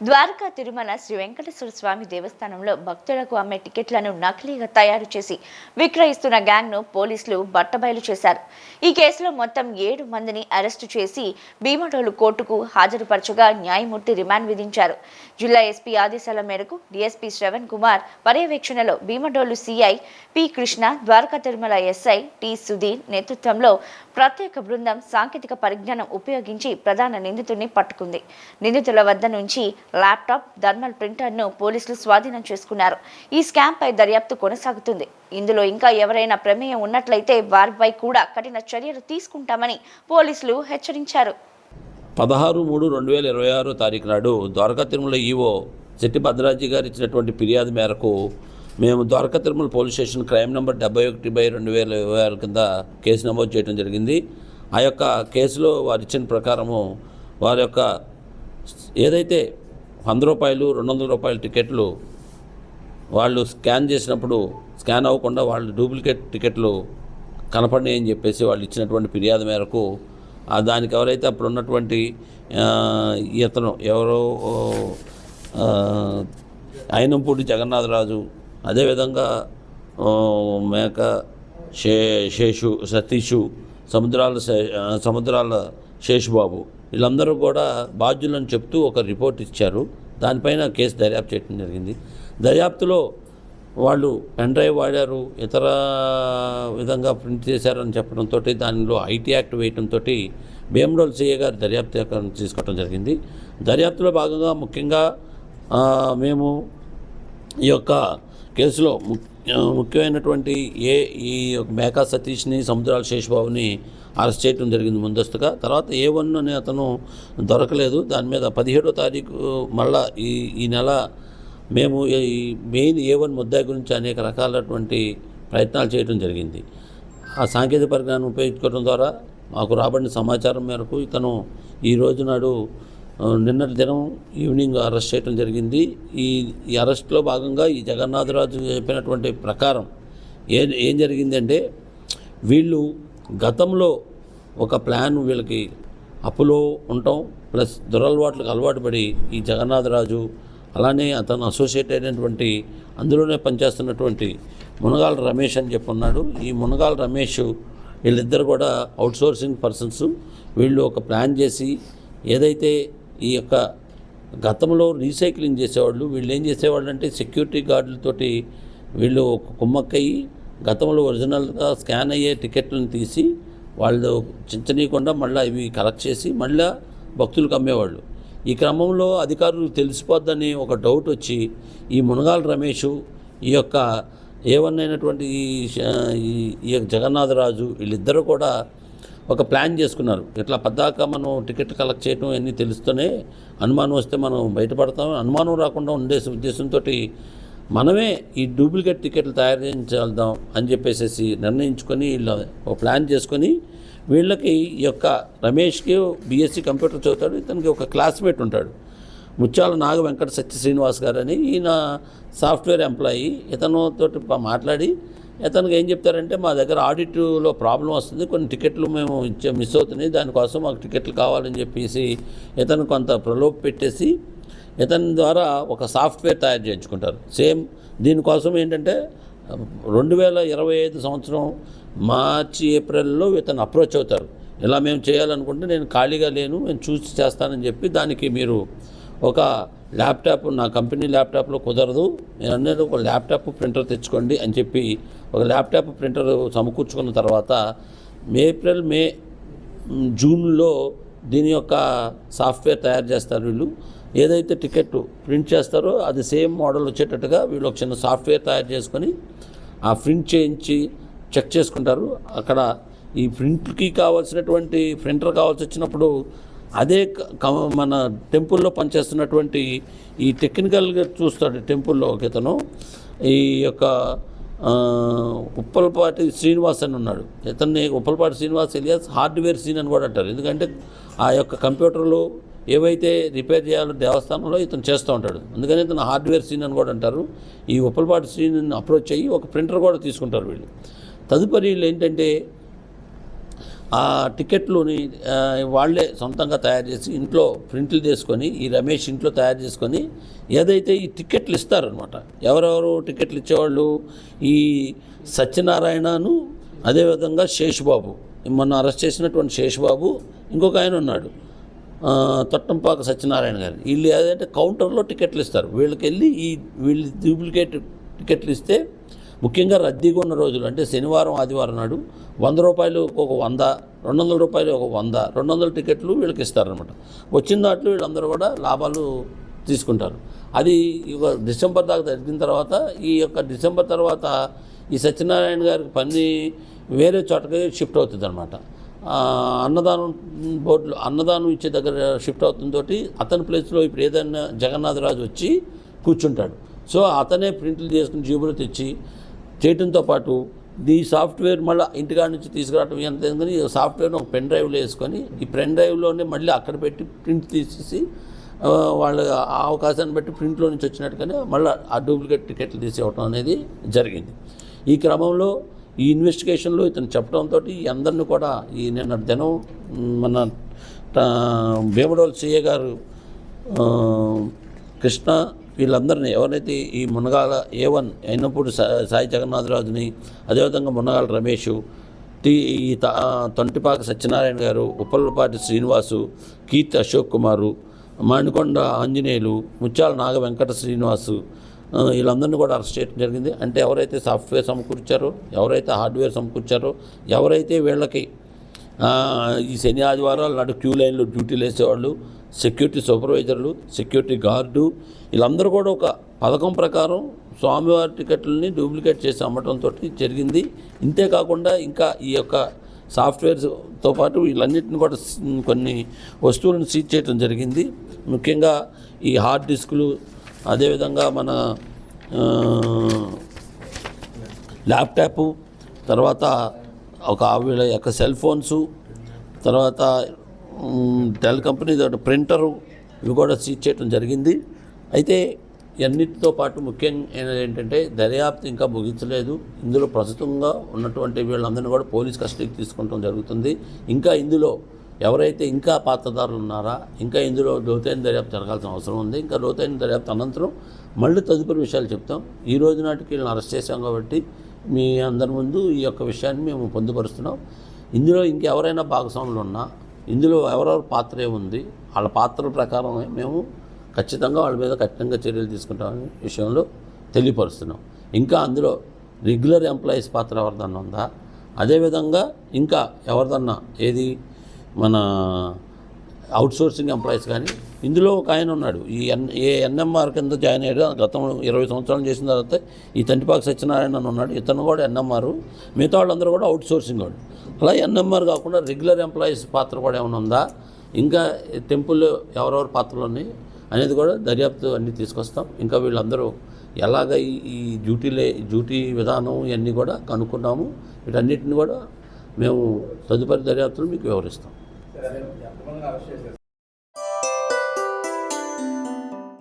ద్వారకా తిరుమల శ్రీ వెంకటేశ్వర స్వామి దేవస్థానంలో భక్తులకు అమ్మే టికెట్లను నకిలీగా తయారు చేసి విక్రయిస్తున్న గ్యాంగ్ను పోలీసులు బట్టబయలు చేశారు. ఈ కేసులో మొత్తం 7 మందిని అరెస్టు చేసి భీమడోలు కోర్టుకు హాజరుపరచగా న్యాయమూర్తి రిమాండ్ విధించారు. జిల్లా ఎస్పీ ఆదేశాల మేరకు డీఎస్పీ శ్రవణ్ కుమార్ పర్యవేక్షణలో Bhimadolu CI P Krishna, Dwaraka Tirumala SI T Sudheer నేతృత్వంలో ప్రత్యేక బృందం సాంకేతిక పరిజ్ఞానం ఉపయోగించి ప్రధాన నిందితుడిని పట్టుకుంది. నిందితుల వద్ద నుంచి ల్యాప్టాప్, థర్మల్ ప్రింటర్ను పోలీసులు స్వాధీనం చేసుకున్నారు. ఈ స్కామ్ పై దర్యాప్తు కొనసాగుతుంది. ఇందులో ఇంకా ఎవరైనా ప్రమేయం ఉన్నట్లయితే వారిపై కూడా కఠిన చర్యలు తీసుకుంటామని పోలీసులు హెచ్చరించారు. 16/3/2026 తారీఖు నాడు ద్వారకా తిరుమల ఈవో శెట్టి భద్రాజీ గారు ఇచ్చినటువంటి ఫిర్యాదు మేరకు మేము Dwaraka Tirumala police station crime number 71/2026 కింద కేసు నమోదు చేయడం జరిగింది. ఆ యొక్క కేసులో వారు ఇచ్చిన ప్రకారము వారి యొక్క ఏదైతే ₹100, ₹200 టికెట్లు వాళ్ళు స్కాన్ చేసినప్పుడు స్కాన్ అవ్వకుండా వాళ్ళు డూప్లికేట్ టికెట్లు కనపడినాయి అని చెప్పేసి వాళ్ళు ఇచ్చినటువంటి ఫిర్యాదు మేరకు దానికి ఎవరైతే అప్పుడు ఉన్నటువంటి ఇతను ఎవరో అయినంపూడి జగన్నాథరాజు, అదేవిధంగా మేక శేషు, సతీషు, సముద్రాల శేషుబాబు వీళ్ళందరూ కూడా బాధ్యులను చెప్తూ ఒక రిపోర్ట్ ఇచ్చారు. దానిపైన కేసు దర్యాప్తు చేయడం జరిగింది. దర్యాప్తులో వాళ్ళు పెన్ డ్రైవ్ వాడారు, ఇతర విధంగా ప్రింట్ చేశారని చెప్పడంతో దానిలో ఐటీ యాక్ట్ వేయడంతో భీమడోలు సిఐ గారు దర్యాప్తు తీసుకోవడం జరిగింది. దర్యాప్తులో భాగంగా ముఖ్యంగా మేము ఈ యొక్క కేసులో ముఖ్యమైనటువంటి ఈ మేకా సతీష్ని, సముద్రాల శేషబాబుని అరెస్ట్ చేయడం జరిగింది ముందస్తుగా. తర్వాత A1 అనే అతను దొరకలేదు. దాని మీద 17వ తారీఖు మళ్ళా ఈ నెల మేము ఈ మెయిన్ A1 ముద్దాయి గురించి అనేక రకాలైనటువంటి ప్రయత్నాలు చేయడం జరిగింది. ఆ సాంకేతిక పరిజ్ఞానం ఉపయోగించుకోవడం ద్వారా మాకు రాబడిన సమాచారం మేరకు ఇతను ఈ రోజు నాడు నిన్నటి దినం ఈవినింగ్ అరెస్ట్ చేయడం జరిగింది. ఈ అరెస్ట్లో భాగంగా ఈ జగన్నాథరాజు చెప్పినటువంటి ప్రకారం ఏం జరిగిందంటే, వీళ్ళు గతంలో ఒక ప్లాన్ వీళ్ళకి అప్పులో ఉండటం ప్లస్ దురలవాట్లకు అలవాటు పడి ఈ జగన్నాథరాజు అలానే అతను అసోసియేట్ అయినటువంటి అందులోనే పనిచేస్తున్నటువంటి మునగాల రమేష్ అని చెప్పున్నాడు. ఈ మునగాల రమేష్ వీళ్ళిద్దరు కూడా అవుట్సోర్సింగ్ పర్సన్స్. వీళ్ళు ఒక ప్లాన్ చేసి ఏదైతే ఈ యొక్క గతంలో రీసైక్లింగ్ చేసేవాళ్ళు, వీళ్ళు ఏం చేసేవాళ్ళు అంటే సెక్యూరిటీ గార్డులతోటి వీళ్ళు ఒక కుమ్మక్కయ్యి గతంలో ఒరిజినల్గా స్కాన్ అయ్యే టికెట్లను తీసి వాళ్ళు చించనీయకుండా మళ్ళీ ఇవి కలెక్ట్ చేసి మళ్ళీ భక్తులకు అమ్మేవాళ్ళు. ఈ క్రమంలో అధికారులు తెలిసిపోద్దని ఒక డౌట్ వచ్చి ఈ మునగాల రమేష్, ఈ యొక్క A1 అయినటువంటి ఈ జగన్నాథరాజు వీళ్ళిద్దరూ కూడా ఒక ప్లాన్ చేసుకున్నారు. ఇట్లా పద్దాక మనం టికెట్ కలెక్ట్ చేయడం అన్నీ తెలుస్తూనే అనుమానం వస్తే మనం బయటపడతాం, అనుమానం రాకుండా ఉండే ఉద్దేశంతో మనమే ఈ డూప్లికేట్ టికెట్లు తయారు చేయించేద్దాం అని చెప్పేసి నిర్ణయించుకొని వీళ్ళు ఒక ప్లాన్ చేసుకొని వీళ్ళకి ఈ యొక్క రమేష్కి BSc కంప్యూటర్ చదువుతాడు. ఇతనికి ఒక క్లాస్మేట్ ఉంటాడు, ముత్యాల నాగ వెంకట సత్య శ్రీనివాస్ గారు అని. ఈయన సాఫ్ట్వేర్ ఎంప్లాయీ. ఇతనితో మాట్లాడి ఇతనికి ఏం చెప్తారంటే, మా దగ్గర ఆడిట్లో ప్రాబ్లం వస్తుంది, కొన్ని టికెట్లు మేము మిస్ అవుతున్నాయి, దానికోసం మాకు టికెట్లు కావాలని చెప్పేసి ఇతను కొంత ప్రలోభ పెట్టేసి ఇతని ద్వారా ఒక సాఫ్ట్వేర్ తయారు చేయించుకుంటారు. సేమ్ దీనికోసం ఏంటంటే 2025 సంవత్సరం మార్చి, ఏప్రిల్లో ఇతను అప్రోచ్ అవుతారు. ఇలా మేము చేయాలనుకుంటే నేను ఖాళీగా లేను, నేను చూసి చేస్తానని చెప్పి దానికి మీరు ఒక ల్యాప్టాప్, నా కంపెనీ ల్యాప్టాప్లో కుదరదు, నేను అనేది ఒక ల్యాప్టాప్ ప్రింటర్ తెచ్చుకోండి అని చెప్పి ఒక ల్యాప్టాప్ ప్రింటర్ సమకూర్చుకున్న తర్వాత ఏప్రిల్, మే, జూన్లో దీని యొక్క సాఫ్ట్వేర్ తయారు చేస్తారు. వీళ్ళు ఏదైతే టికెట్ ప్రింట్ చేస్తారో అది సేమ్ మోడల్ వచ్చేటట్టుగా వీళ్ళు ఒక చిన్న సాఫ్ట్వేర్ తయారు చేసుకొని ఆ ప్రింట్ చేయించి చెక్ చేసుకుంటారు. అక్కడ ఈ ప్రింట్కి కావాల్సినటువంటి ప్రింటర్ కావాల్సి వచ్చినప్పుడు అదే మన టెంపుల్లో పనిచేస్తున్నటువంటి ఈ టెక్నికల్గా చూస్తాడు టెంపుల్లో ఒక ఇతను, ఈ యొక్క ఉప్పలపాటి శ్రీనివాస్ అని ఉన్నాడు. ఇతన్ని ఉప్పలపాటి శ్రీనివాస్ ఎలియాస్ హార్డ్వేర్ సీన్ అని కూడా అంటారు. ఎందుకంటే ఆ యొక్క కంప్యూటర్లు ఏవైతే రిపేర్ చేయాలో దేవస్థానంలో ఇతను చేస్తూ ఉంటాడు, అందుకని ఇతను హార్డ్వేర్ సీన్ అని కూడా అంటారు. ఈ ఉప్పలపాటి సీన్ అప్రోచ్ అయ్యి ఒక ప్రింటర్ కూడా తీసుకుంటారు వీళ్ళు. తదుపరి వీళ్ళు ఏంటంటే ఆ టికెట్లుని వాళ్ళే సొంతంగా తయారు చేసి ఇంట్లో ప్రింట్లు చేసుకొని ఈ రమేష్ ఇంట్లో తయారు చేసుకొని ఏదైతే ఈ టికెట్లు ఇస్తారనమాట. ఎవరెవరు టికెట్లు ఇచ్చేవాళ్ళు? ఈ సత్యనారాయణను, అదేవిధంగా శేషుబాబు, మొన్న అరెస్ట్ చేసినటువంటి శేషుబాబు, ఇంకొక ఆయన ఉన్నాడు తొట్టంపాక సత్యనారాయణ గారు. వీళ్ళు ఏదంటే కౌంటర్లో టికెట్లు ఇస్తారు. వీళ్ళు డూప్లికేట్ టికెట్లు ఇస్తే ముఖ్యంగా రద్దీగా ఉన్న రోజులు అంటే శనివారం ఆదివారం నాడు 100 రూపాయలు ఒక 100, 200 రూపాయలు ఒక 100, 200 టికెట్లు వీళ్ళకి ఇస్తారనమాట. వచ్చిన దాంట్లో వీళ్ళందరూ కూడా లాభాలు తీసుకుంటారు. అది డిసెంబర్ దాకా జరిగిన తర్వాత డిసెంబర్ తర్వాత ఈ సత్యనారాయణ గారికి పని వేరే చోటకి షిఫ్ట్ అవుతుంది అనమాట. అన్నదానం బోర్డులో అన్నదానం ఇచ్చే దగ్గర షిఫ్ట్ అవుతుందో అతని ప్లేస్లో ఇప్పుడు ఏదైనా జగన్నాథరాజు వచ్చి కూర్చుంటాడు. సో అతనే ప్రింట్లు చేసుకుని జేబులో తెచ్చి చేయడంతో పాటు ఈ సాఫ్ట్వేర్ మళ్ళీ ఇంటికాడ నుంచి తీసుకురావడం ఎంత ఎందుకని సాఫ్ట్వేర్ని ఒక పెన్ డ్రైవ్లో వేసుకొని ఈ పెన్ డ్రైవ్లోనే మళ్ళీ అక్కడ పెట్టి ప్రింట్ తీసేసి వాళ్ళ ఆ అవకాశాన్ని బట్టి ప్రింట్లో నుంచి వచ్చినట్టుగానే మళ్ళీ ఆ డూప్లికేట్ టికెట్లు తీసేవటం అనేది జరిగింది. ఈ క్రమంలో ఈ ఇన్వెస్టిగేషన్లో ఇతను చెప్పడంతో అందరినీ కూడా ఈ నిన్న దినం మన భీమడోల్ సిఏ గారు కృష్ణ వీళ్ళందరినీ ఎవరైతే ఈ మునగాల A1 అయినప్పుడు సాయి జగన్నాథరాజుని, అదేవిధంగా మునగాల రమేష్, ఈ తొంటిపాక సత్యనారాయణ గారు, ఉప్పలపాటి శ్రీనివాసు, కీర్తి అశోక్ కుమారు, మాణికొండ ఆంజనేయులు, ముత్యాల నాగ వెంకట శ్రీనివాసు, వీళ్ళందరినీ కూడా అరెస్ట్ చేయడం జరిగింది. అంటే ఎవరైతే సాఫ్ట్వేర్ సమకూర్చారో, ఎవరైతే హార్డ్వేర్ సమకూర్చారో, ఎవరైతే వీళ్ళకి ఈ శని ఆదివారాలు నాడు క్యూ లైన్లో డ్యూటీలు వేసేవాళ్ళు, సెక్యూరిటీ సూపర్వైజర్లు, సెక్యూరిటీ గార్డు, వీళ్ళందరూ కూడా ఒక పథకం ప్రకారం స్వామివారి టికెట్లని డూప్లికేట్ చేసి అమ్మటంతో జరిగింది. ఇంతేకాకుండా ఇంకా ఈ యొక్క సాఫ్ట్వేర్తో పాటు వీళ్ళన్నింటిని కూడా కొన్ని వస్తువులను సీజ్ చేయడం జరిగింది. ముఖ్యంగా ఈ హార్డ్ డిస్కులు, అదేవిధంగా మన ల్యాప్టాపు, తర్వాత వీళ్ళ యొక్క సెల్ ఫోన్సు, తర్వాత డెల్ కంపెనీ ప్రింటరు, ఇవి కూడా సీజ్ చేయడం జరిగింది. అయితే అన్నిటితో పాటు ముఖ్యంగా ఏంటంటే దర్యాప్తు ఇంకా ముగించలేదు. ఇందులో ప్రస్తుతంగా ఉన్నటువంటి వీళ్ళందరినీ కూడా పోలీస్ కస్టడీకి తీసుకుంటం జరుగుతుంది. ఇంకా ఇందులో ఎవరైతే ఇంకా పాత్రదారులు ఉన్నారా, ఇంకా ఇందులో లోతైన దర్యాప్తు జరగాల్సిన అవసరం ఉంది. ఇంకా లోతైన దర్యాప్తు అనంతరం మళ్ళీ తదుపరి విషయాలు చెప్తాం. ఈ రోజు నాటికి వీళ్ళని అరెస్ట్ చేశాం కాబట్టి మీ అందరి ముందు ఈ యొక్క విషయాన్ని మేము పొందుపరుస్తున్నాం. ఇందులో ఇంకెవరైనా భాగస్వాములు ఉన్నా, ఇందులో ఎవరెవరి పాత్ర ఏముంది, వాళ్ళ పాత్రల ప్రకారమే మేము ఖచ్చితంగా వాళ్ళ మీద కఠినంగా చర్యలు తీసుకుంటామనే విషయంలో తెలియపరుస్తున్నాం. ఇంకా అందులో రెగ్యులర్ ఎంప్లాయీస్ పాత్ర ఎవరిదన్నా ఉందా, అదేవిధంగా ఇంకా ఎవరిదన్నా ఏది మన అవుట్సోర్సింగ్ ఎంప్లాయీస్ కానీ, ఇందులో ఒక ఆయన ఉన్నాడు ఎన్ఎంఆర్ కింద జాయిన్ అయ్యాడు. గతం 20 సంవత్సరాలు చేసిన తర్వాత ఈ తంటిపాక సత్యనారాయణ అని ఉన్నాడు. ఇతను కూడా ఎన్ఎంఆర్, మిగతా వాళ్ళందరూ కూడా అవుట్సోర్సింగ్ వాళ్ళు. అలా ఎన్ఎంఆర్ కాకుండా రెగ్యులర్ ఎంప్లాయీస్ పాత్ర కూడా ఏమైనా ఉందా, ఇంకా టెంపుల్లో ఎవరెవరి పాత్రలు ఉన్నాయి అనేది కూడా దర్యాప్తు అన్నీ తీసుకొస్తాం. ఇంకా వీళ్ళందరూ ఎలాగ ఈ డ్యూటీ విధానం ఇవన్నీ కూడా కనుక్కున్నాము. వీటన్నిటిని కూడా మేము తదుపరి దర్యాప్తులు మీకు వివరిస్తాం.